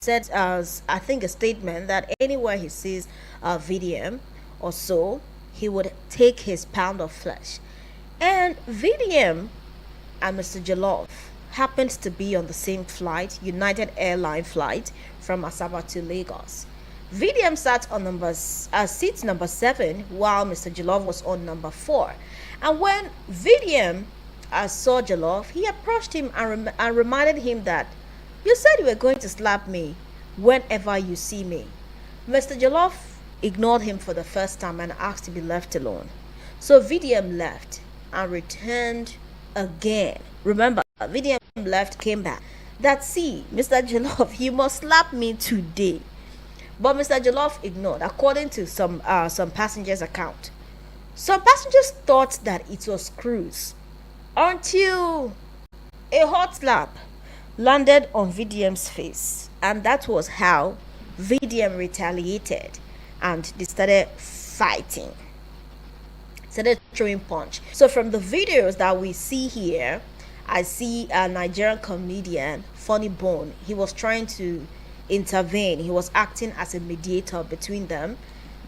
said as I think a statement that anywhere he sees a VDM or so, he would take his pound of flesh. And VDM and Mr. Jollof happens to be on the same flight, United Airline flight from Asaba to Lagos. VDM sat on seat number 7 while Mr. Jollof was on number 4. And when VDM saw Jollof, he approached him and reminded him that you said you were going to slap me whenever you see me. Mr. Jollof ignored him for the first time and asked to be left alone. So VDM left and returned again. Remember, VDM left, came back. That see, Mr. Jollof, you must slap me today. But Mr. Jollof ignored, according to some passengers' account. Some passengers thought that it was cruise until a hot slap landed on VDM's face, and that was how VDM retaliated and they started fighting, started throwing punch. So from the videos that we see here, I see a Nigerian comedian, Funny Bone. He was trying to intervene. He was acting as a mediator between them,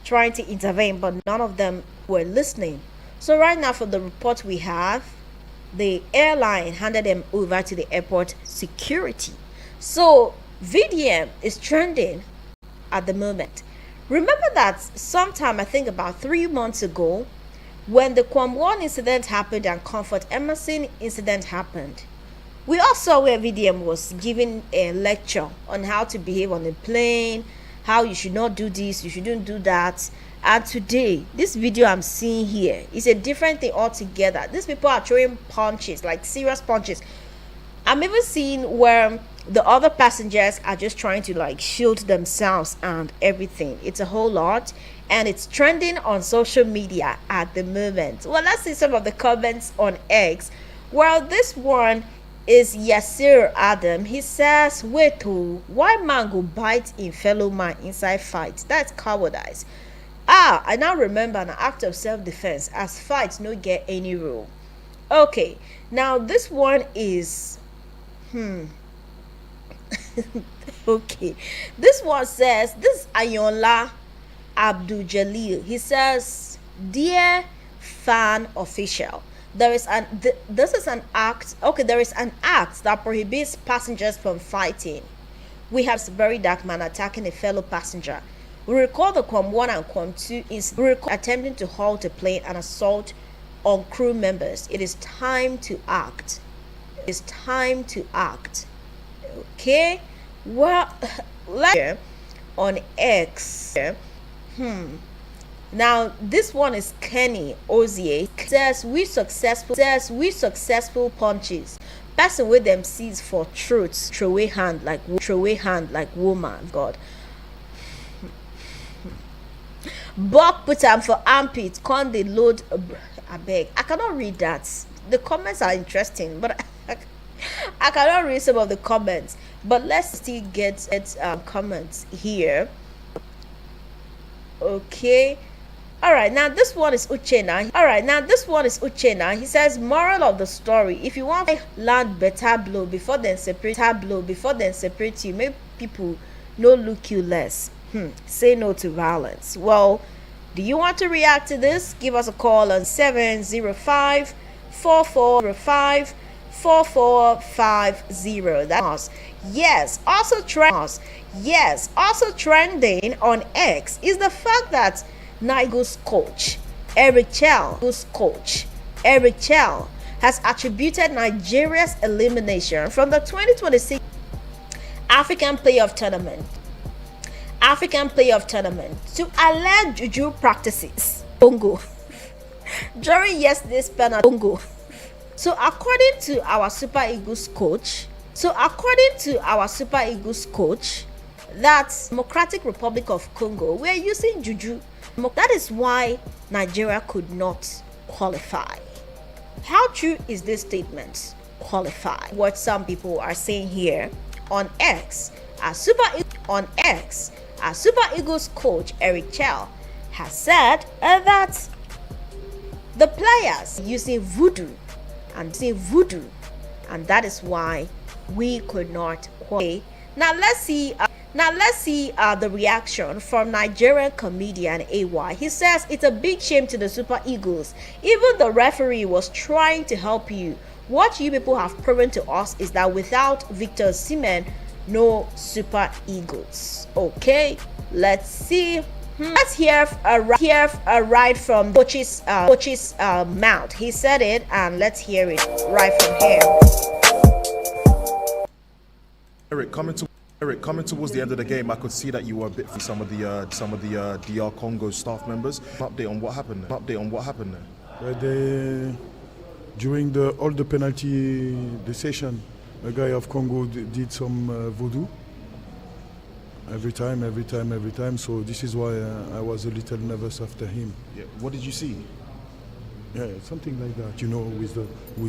trying to intervene, but none of them were listening. So right now, from the report we have, the airline handed them over to the airport security. So VDM is trending at the moment. Remember that sometime, I think about 3 months ago, when the Kwam incident happened and Comfort Emerson incident happened, we all saw where VDM was giving a lecture on how to behave on a plane, how you should not do this, you shouldn't do that. And today, this video I'm seeing here is a different thing altogether. These people are throwing punches, like serious punches. I'm even seeing where the other passengers are just trying to like shield themselves and everything. It's a whole lot, and it's trending on social media at the moment. Well, let's see some of the comments on X. Well, this one is Yasir Adam. He says, wait, why man go bite in fellow man inside fight? That's cowardice. I now remember an act of self-defense as fights no get any rule. Okay, now this one is okay, this one says, this is Ayola Abdul Jalil. He says, dear fan official, there is an act that prohibits passengers from fighting. We have a very dark man attacking a fellow passenger. We recall the Kwam 1 and Kwam 2 is attempting to halt a plane and assault on crew members. It is time to act. It's time to act. Okay? Well, like on X. Now this one is Kenny Ozier. Says we successful punches. Person with them sees for truth. Throw away hand like woman. God. Buck put am for armpit, con the load. I beg. I cannot read that. The comments are interesting, but I cannot read some of the comments. But let's still get comments here. Okay. All right. Now this one is Uchena. He says, moral of the story: if you want to land better blow before then separate you, make people no look you less. Say no to violence. Well, do you want to react to this? Give us a call on 705-4450. That's yes. Also trending on X is the fact that Nigel's coach Eric Chell has attributed Nigeria's elimination from the 2026 African Playoff Tournament to alleged juju practices Congo during yesterday's penalty Congo. So according to our Super Eagles coach, that Democratic Republic of Congo, we're using juju. That is why Nigeria could not qualify. How true is this statement? Qualify. What some people are saying here on X, our Super Eagles coach Eric Chell has said that the players using voodoo, and that is why we could not qualify. Now let's see Now let's see the reaction from Nigerian comedian AY. He says it's a big shame to the Super Eagles. Even the referee was trying to help you. What you people have proven to us is that without Victor Osimhen, no Super Eagles. Okay, let's see. Let's hear a right from coach's mouth. He said it, and let's hear it right from him. Eric, coming towards the end of the game, I could see that you were a bit for some of the DR Congo staff members. Update on what happened there. During all the penalty session, a guy of Congo did some voodoo. Every time. So this is why I was a little nervous after him. Yeah. What did you see? Yeah, something like that. You know, with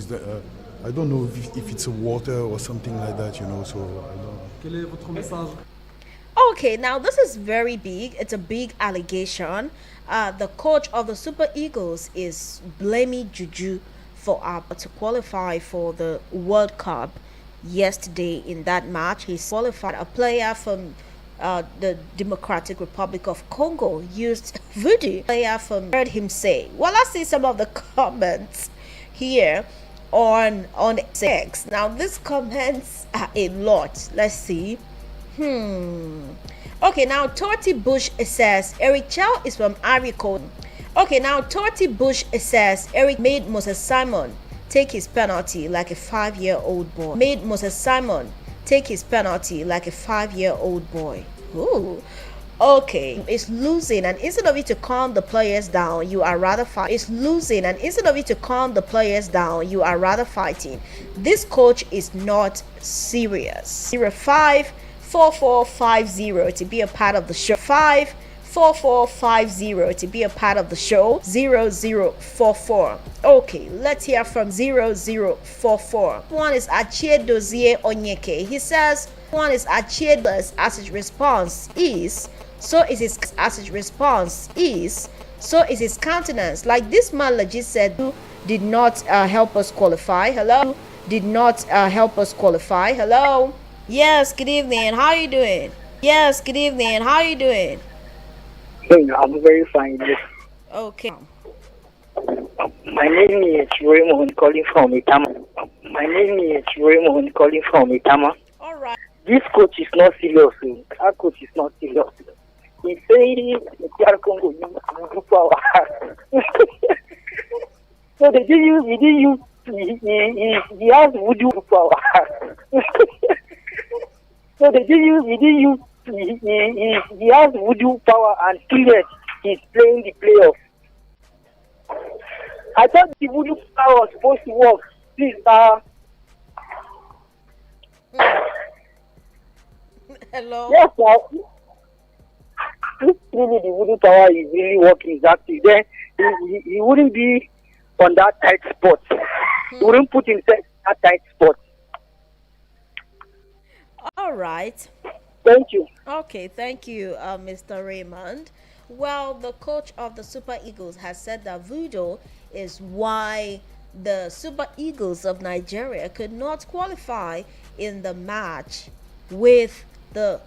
the I don't know if it's a water or something like that. You know, so I don't know. Quel est votre message? Okay, now this is very big. It's a big allegation. The coach of the Super Eagles is blaming Juju for to qualify for the World Cup yesterday. In that match, he qualified a player from the Democratic Republic of Congo used voodoo. Player from heard him say. Well, let's see some of the comments here on X. Now these comments are a lot. Let's see. Okay, now Torty Bush says Eric Chow is from Arico. Okay, now Torty Bush says Eric made Moses Simon take his penalty like a 5-year-old boy. Made Moses Simon take his penalty like a 5-year-old boy. Ooh. Okay, it's losing, and instead of you to calm the players down, you are rather fighting. It's losing, and instead of you to calm the players down, you are rather fighting. This coach is not serious. 054450 to be a part of the show. 54450 to be a part of the show. 0044. Okay, let's hear from 0044. One is Achie Dozie Onyeke. He says one is Achie as his response is. So is his countenance. Like this man legit said, did not help us qualify. Hello? Did not help us qualify. Hello? Yes, good evening. How are you doing? Yes, good evening. How are you doing? I'm very fine. Okay. My name is Raymond calling from Itama. All right. This coach is not serious. Our coach is not serious. He said DR Congo use voodoo power. So he has voodoo power. So he has voodoo power, and period, he's playing the playoff. I thought the voodoo power was supposed to work. Please, Hello? yes, if really the voodoo power is really working exactly, then he wouldn't be on that tight spot. He wouldn't put himself in that tight spot. All right. Thank you. Okay, thank you, Mr. Raymond. Well, the coach of the Super Eagles has said that voodoo is why the Super Eagles of Nigeria could not qualify in the match with the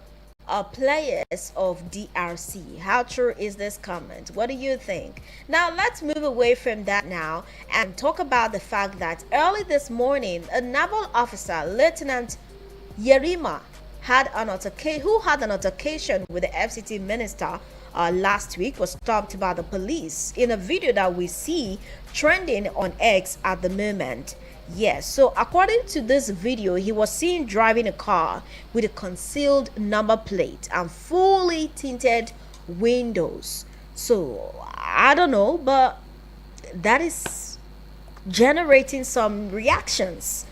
players of DRC. How true is this comment? What do you think? Now let's move away from that now and talk about the fact that early this morning a naval officer, Lieutenant Yerima, had an altercation with the FCT minister last week, was stopped by the police in a video that we see trending on X at the moment. Yes, so according to this video, he was seen driving a car with a concealed number plate and fully tinted windows. So I don't know, but that is generating some reactions.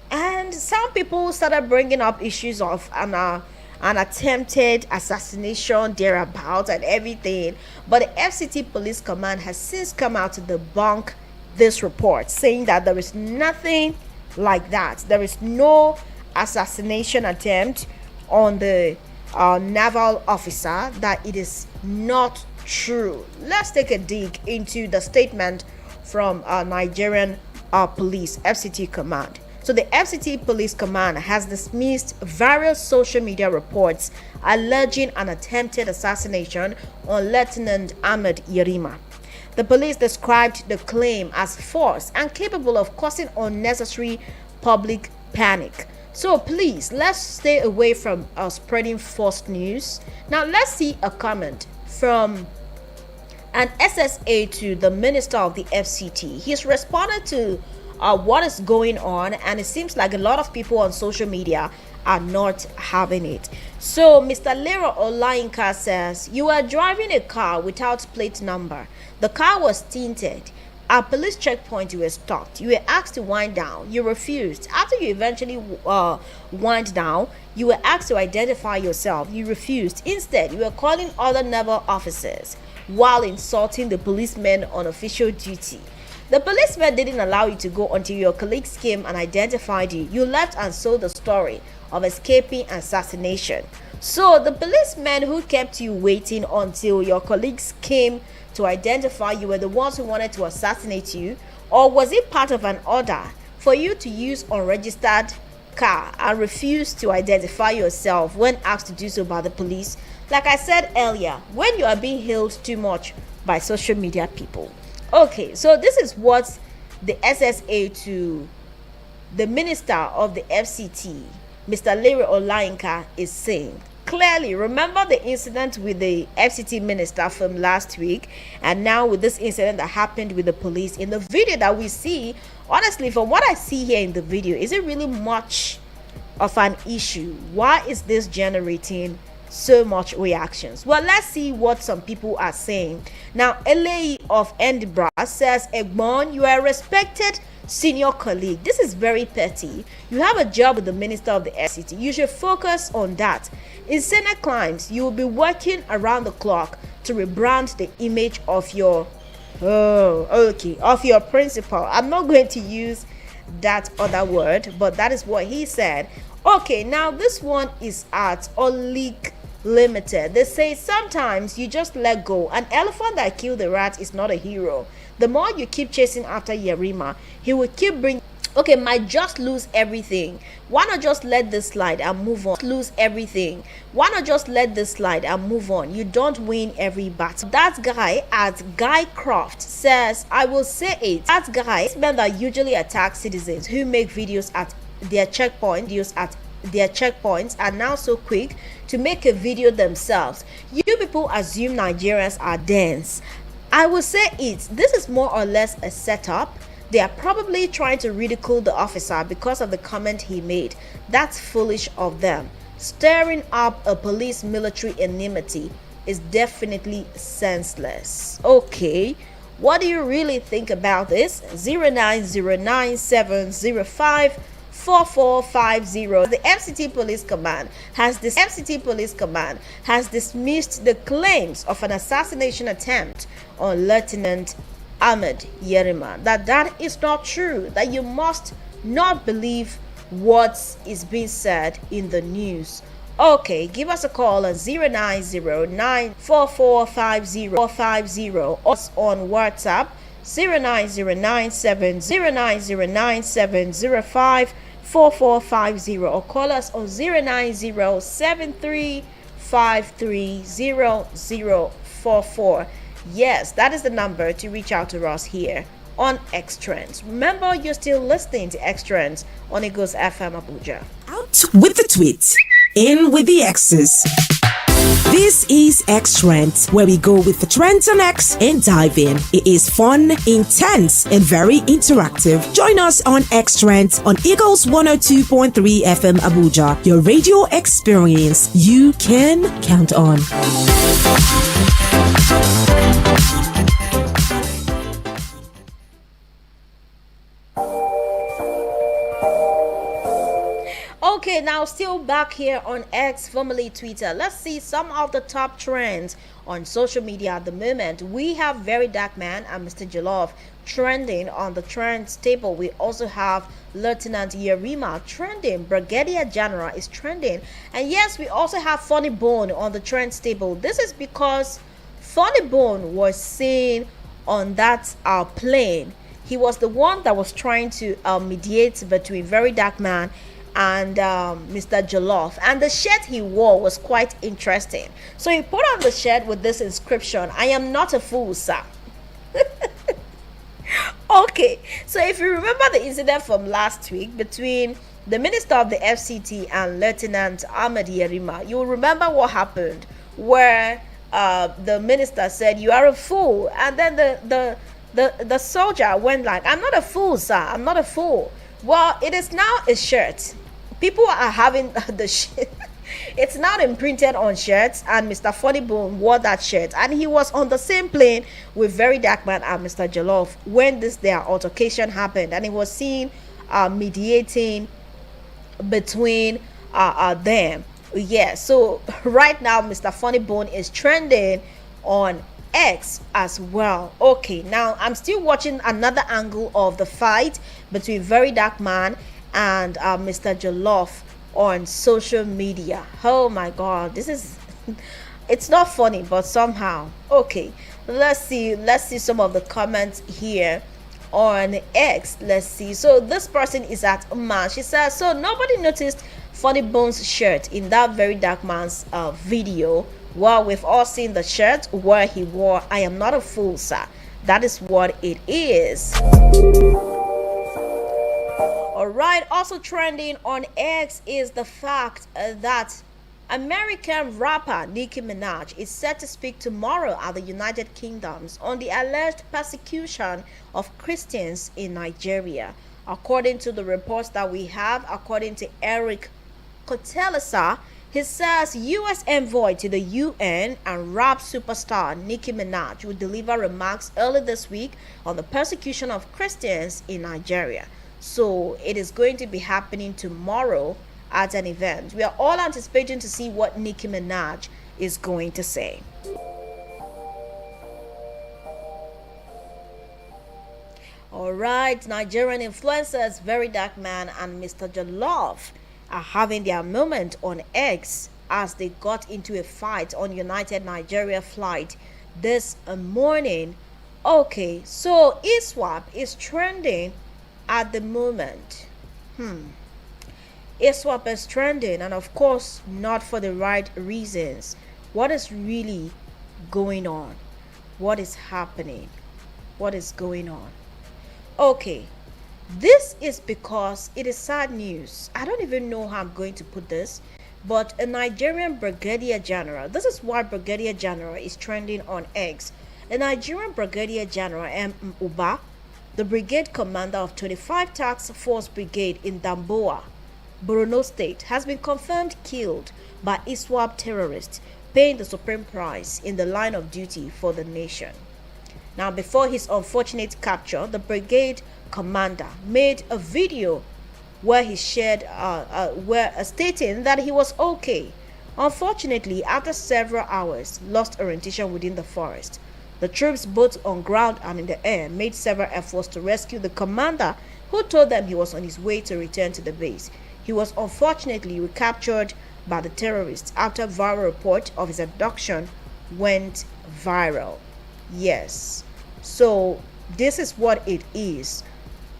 And some people started bringing up issues of an attempted assassination thereabout and everything. But the FCT Police Command has since come out to debunk this report, saying that there is nothing like that. There is no assassination attempt on the naval officer, that it is not true. Let's take a dig into the statement from Nigerian Police FCT Command. So the FCT Police Command has dismissed various social media reports alleging an attempted assassination on Lieutenant Ahmed Yerima. The police described the claim as false and capable of causing unnecessary public panic. So please, let's stay away from spreading false news. Now let's see a comment from an SSA to the Minister of the FCT. He's responded to what is going on, and it seems like a lot of people on social media are not having it. So Mr. Lero Olayinka says, you are driving a car without plate number. The car was tinted. At police checkpoint, you were stopped. You were asked to wind down. You refused. After you eventually wind down, you were asked to identify yourself. You refused. Instead, you were calling other naval officers while insulting the policemen on official duty. The policemen didn't allow you to go until your colleagues came and identified you. You left and sold the story of escaping assassination. So the policemen who kept you waiting until your colleagues came to identify you were the ones who wanted to assassinate you, or was it part of an order for you to use unregistered car and refuse to identify yourself when asked to do so by the police? Like I said earlier, when you are being hailed too much by social media people. Okay, so this is what the SSA to the Minister of the FCT, Mr. Larry Olayinka, is saying. Clearly, remember the incident with the FCT minister from last week, and now with this incident that happened with the police. In the video that we see, honestly, from what I see here in the video, is it really much of an issue? Why is this generating so much reactions? Well, let's see what some people are saying. Now, Elei of Edinburgh says, Egbon, you are a respected senior colleague. This is very petty. You have a job with the Minister of the FCT. You should focus on that. In Senate climes, you will be working around the clock to rebrand the image of your of your principal. I'm not going to use that other word, but that is what he said. Okay, now this one is at Olik Limited. They say sometimes you just let go. An elephant that killed the rat is not a hero. The more you keep chasing after Yerima, he will keep bringing. Okay, might just lose everything. Why not just let this slide and move on? Lose everything. Why not just let this slide and move on? You don't win every battle. That guy at Guy Croft says, I will say it. That guy, men that usually attack citizens who make videos at their checkpoints are now so quick to make a video themselves. You people assume Nigerians are dense. I will say it. This is more or less a setup. They are probably trying to ridicule the officer because of the comment he made. That's foolish of them. Stirring up a police-military enmity is definitely senseless. Okay, what do you really think about this? 09097054450. The FCT Police Command has dismissed the claims of an assassination attempt on Lieutenant Ahmed Yerima. That is not true. That you must not believe what is being said in the news. Okay, give us a call on 09094450 or on WhatsApp 09097054450 or call us on 09073530044. Yes, that is the number to reach out to us here on X-Trends. Remember, you're still listening to X-Trends on Eagles FM Abuja. Out with the tweets, in with the X's. This is X-Trends, where we go with the trends on X and dive in. It is fun, intense, and very interactive. Join us on X-Trends on Eagles 102.3 FM Abuja, your radio experience you can count on. Okay, now still back here on X, formerly Twitter. Let's see some of the top trends on social media at the moment. We have Very Dark Man and Mr. Jollof trending on the trends table. We also have Lieutenant Yerima trending. Brigadier General is trending. And yes, we also have Funny Bone on the trends table. This is because Funny Bone was seen on that plane He was the one that was trying to mediate between Very Dark Man and Mr. Jollof, and the shirt he wore was quite interesting. So he put on the shirt with this inscription: "I am not a fool, sir." Okay, so if you remember the incident from last week between the Minister of the FCT and Lieutenant Ahmed Yerima, you will remember what happened, where the minister said, "You are a fool," and then the soldier went like, "I'm not a fool, sir, I'm not a fool." Well, it is now a shirt. People are having the shirt. It's not imprinted on shirts, and Mr. Funnybone wore that shirt, and he was on the same plane with Very Dark Man and Mr. Jollof when their altercation happened, and he was seen mediating between them. Yeah, so right now Mr. Funnybone is trending on X as well. Okay, now I'm still watching another angle of the fight between Very Dark Man and Mr. Jollof on social media. Oh my god, this is it's not funny, but somehow. Okay, let's see some of the comments here on X. Let's see. So this person is at Man. She says, so nobody noticed Funnybone's shirt in that Very Dark Man's video. Well, we've all seen the shirt where he wore, "I am not a fool, sir." That is what it is. All right, also trending on X is the fact that American rapper Nicki Minaj is set to speak tomorrow at the United Kingdoms on the alleged persecution of Christians in Nigeria. According to the reports that we have, according to Eric Kotelasa, he says U.S. envoy to the UN and rap superstar Nicki Minaj will deliver remarks early this week on the persecution of Christians in Nigeria. So it is going to be happening tomorrow at an event. We are all anticipating to see what Nicki Minaj is going to say. All right, Nigerian influencers Very Dark Man and Mr. Jollof are having their moment on X as they got into a fight on United Nigeria flight this morning. Okay, so ISWAP is trending at the moment. ISWAP is trending, and of course not for the right reasons. What is really going on? What is happening? What is going on? Okay, this is because it is sad news. I don't even know how I'm going to put this, but a Nigerian brigadier general, this is why brigadier general is trending on X. A Nigerian brigadier general, M. Uba, the brigade commander of 25 Task Force Brigade in Damboa, Borno State, has been confirmed killed by ISWAP terrorists paying the supreme price in the line of duty for the nation. Now, before his unfortunate capture, the brigade commander made a video where he shared stating that he was okay. Unfortunately, after several hours, lost orientation within the forest. The troops, both on ground and in the air, made several efforts to rescue the commander, who told them he was on his way to return to the base. He was unfortunately recaptured by the terrorists after viral report of his abduction went viral. Yes, so this is what it is.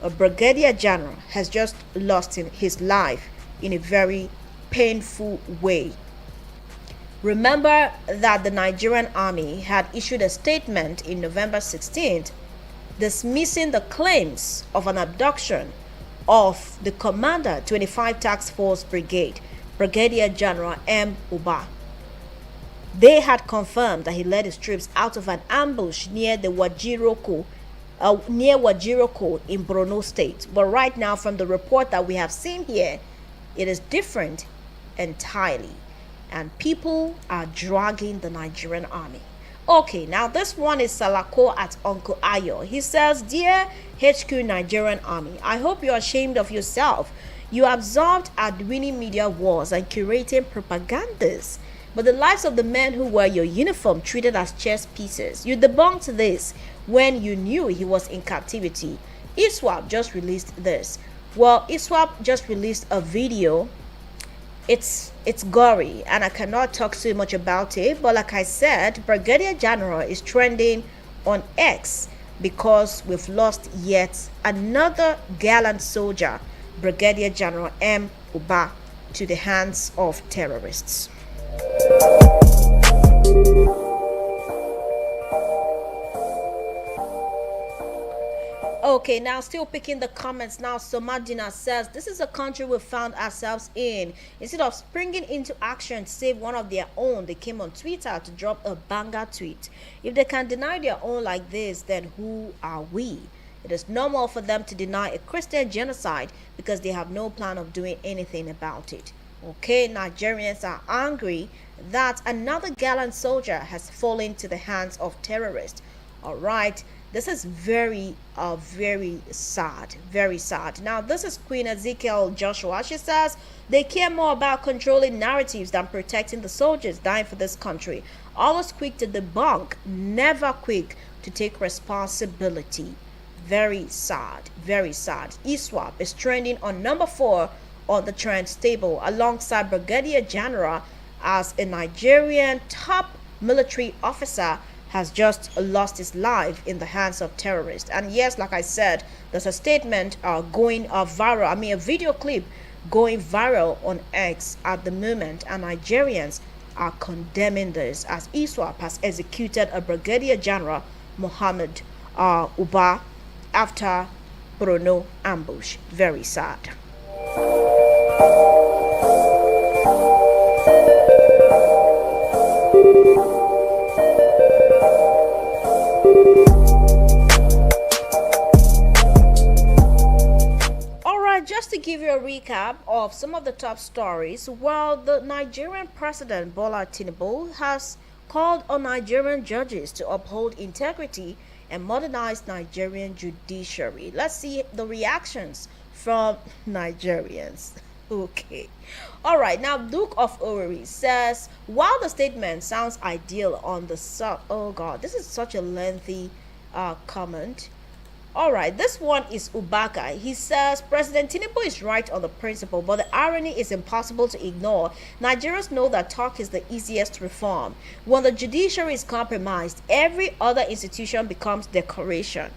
A brigadier general has just lost his life in a very painful way. Remember that the Nigerian army had issued a statement in November 16th dismissing the claims of an abduction of the commander 25 Task Force Brigade, Brigadier General M. Uba. They had confirmed that he led his troops out of an ambush near the Wajiroko in Borno State. But right now, from the report that we have seen here, it is different entirely. And people are dragging the Nigerian army. Okay, now this one is Salako at Uncle Ayo. He says, "Dear HQ Nigerian Army, I hope you're ashamed of yourself. You absorbed at winning media wars and curating propagandas. But the lives of the men who wear your uniform treated as chess pieces. You debunked this when you knew he was in captivity." ISWAP just released this. Well, ISWAP just released a video. It's gory and I cannot talk too much about it, but like I said, Brigadier General is trending on X because we've lost yet another gallant soldier, Brigadier General M. Uba, to the hands of terrorists. Okay, now still picking the comments now. Somadina says, this is a country we found ourselves in. Instead of springing into action to save one of their own, they came on Twitter to drop a banger tweet. If they can deny their own like this, then who are we? It is normal for them to deny a Christian genocide because they have no plan of doing anything about it. Okay, Nigerians are angry that another gallant soldier has fallen to the hands of terrorists. All right. This is very sad, very sad. Now, this is Queen Ezekiel Joshua. She says they care more about controlling narratives than protecting the soldiers dying for this country. Always quick to debunk, never quick to take responsibility. Very sad, very sad. ISWAP is trending on number 4 on the trends table alongside Brigadier General as a Nigerian top military officer has just lost his life in the hands of terrorists. And yes, like I said, there's a statement going viral, a video clip going viral on X at the moment, and Nigerians are condemning this as ISWAP has executed a Brigadier General Muhammad Uba after Borno ambush. Very sad. Just to give you a recap of some of the top stories, while the Nigerian President Bola Tinubu has called on Nigerian judges to uphold integrity and modernize Nigerian judiciary. Let's see the reactions from Nigerians. Okay. All right. Now, Duke of Owerri says, while the statement sounds ideal on the oh God, this is such a lengthy comment. All right, this one is Ubaka. He says, President Tinubu is right on the principle, but the irony is impossible to ignore. Nigerians know that talk is the easiest reform. When the judiciary is compromised, every other institution becomes decoration.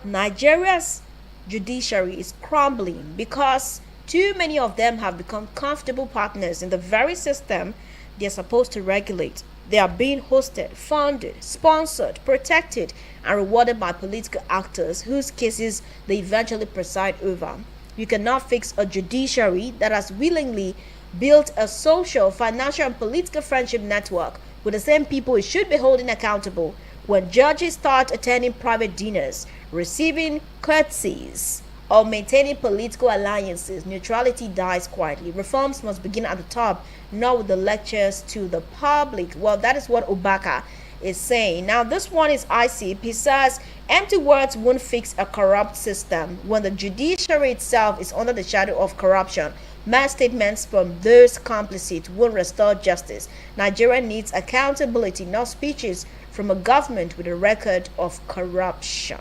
Nigeria's judiciary is crumbling because too many of them have become comfortable partners in the very system they're supposed to regulate. They are being hosted, funded, sponsored, protected, and rewarded by political actors whose cases they eventually preside over. You cannot fix a judiciary that has willingly built a social, financial, and political friendship network with the same people it should be holding accountable. When judges start attending private dinners, receiving courtesies, or maintaining political alliances, neutrality dies quietly. Reforms must begin at the top, not with the lectures to the public. Well, that is what Ubaka is saying. Now, this one is ICP. He says, empty words won't fix a corrupt system when the judiciary itself is under the shadow of corruption. Mass statements from those complicit won't restore justice. Nigeria needs accountability, not speeches from a government with a record of corruption.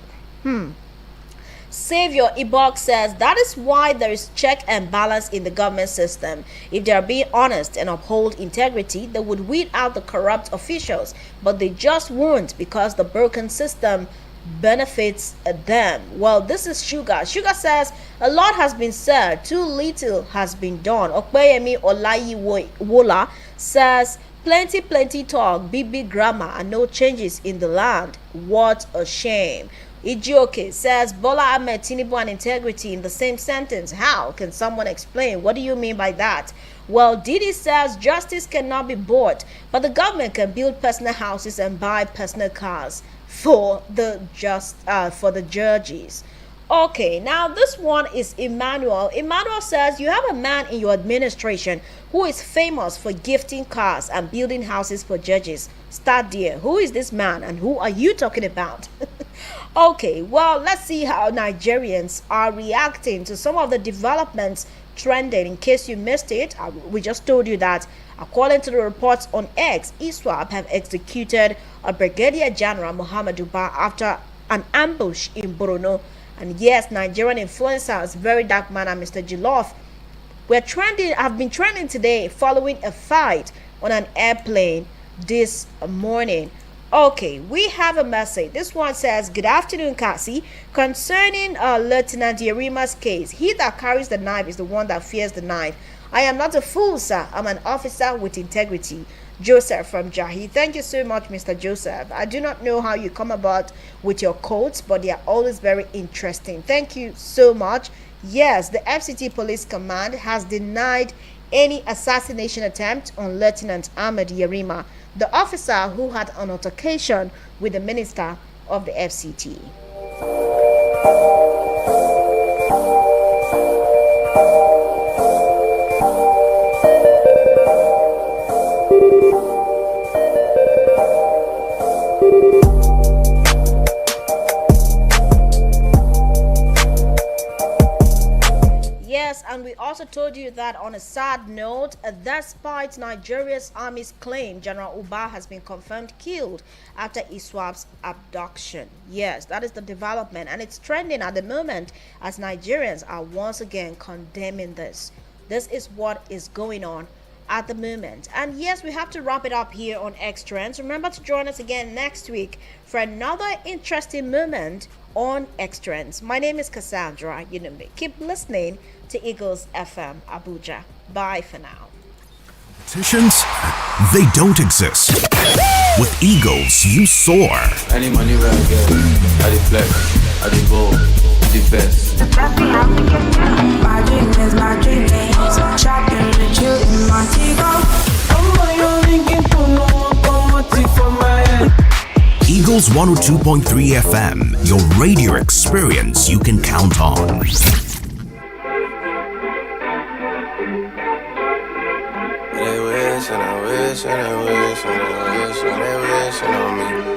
Savior Ibok says that is why there is check and balance in the government system. If they are being honest and uphold integrity, they would weed out the corrupt officials, but they just won't because the broken system benefits them. Well, this is Sugar. Sugar says a lot has been said, too little has been done. Okpeyemi Olayiwola says plenty talk, big grammar, and no changes in the land. What a shame. Ijioke says Bola Ahmed Tinubu and integrity in the same sentence. How can someone explain? What do you mean by that? Well, Didi says justice cannot be bought, but the government can build personal houses and buy personal cars for the judges. Okay, now this one is Emmanuel. Emmanuel says you have a man in your administration who is famous for gifting cars and building houses for judges. Start there. Who is this man and who are you talking about? Okay, well, let's see how Nigerians are reacting to some of the developments trending. In case you missed it, we just told you that according to the reports on X, ISWAP have executed a Brigadier General Muhammad Uba after an ambush in Borno. And yes, Nigerian influencers, very dark man, and Mr. Jollof, have been trending today following a fight on an airplane this morning. Okay, we have a message. This one says, "Good afternoon, Cassie. Concerning Lieutenant Yerima's case, he that carries the knife is the one that fears the knife. I am not a fool, sir. I'm an officer with integrity." Joseph from Jahi. Thank you so much, Mr. Joseph. I do not know how you come about with your quotes, but they are always very interesting. Thank you so much. Yes, the FCT Police Command has denied any assassination attempt on Lieutenant Ahmed Yerima, the officer who had an altercation with the minister of the FCT. Yes, and we also told you that on a sad note, despite Nigeria's army's claim, General Uba has been confirmed killed after ISWAP's abduction. Yes, that is the development, and it's trending at the moment as Nigerians are once again condemning this. This is what is going on at the moment. And yes, we have to wrap it up here on X Trends. Remember to join us again next week for another interesting moment on X Trends. My name is Cassandra Yunumbi. Keep listening to Eagles FM Abuja. Bye for now. Politicians, they don't exist. With Eagles, you soar. Any money where I get, I deflect, I devote, the best. My dream is my dream. Shopping with you in Montego. Eagles 102.3 FM, your radio experience you can count on. They wish and I wish and I wish and I wish and they wish on me.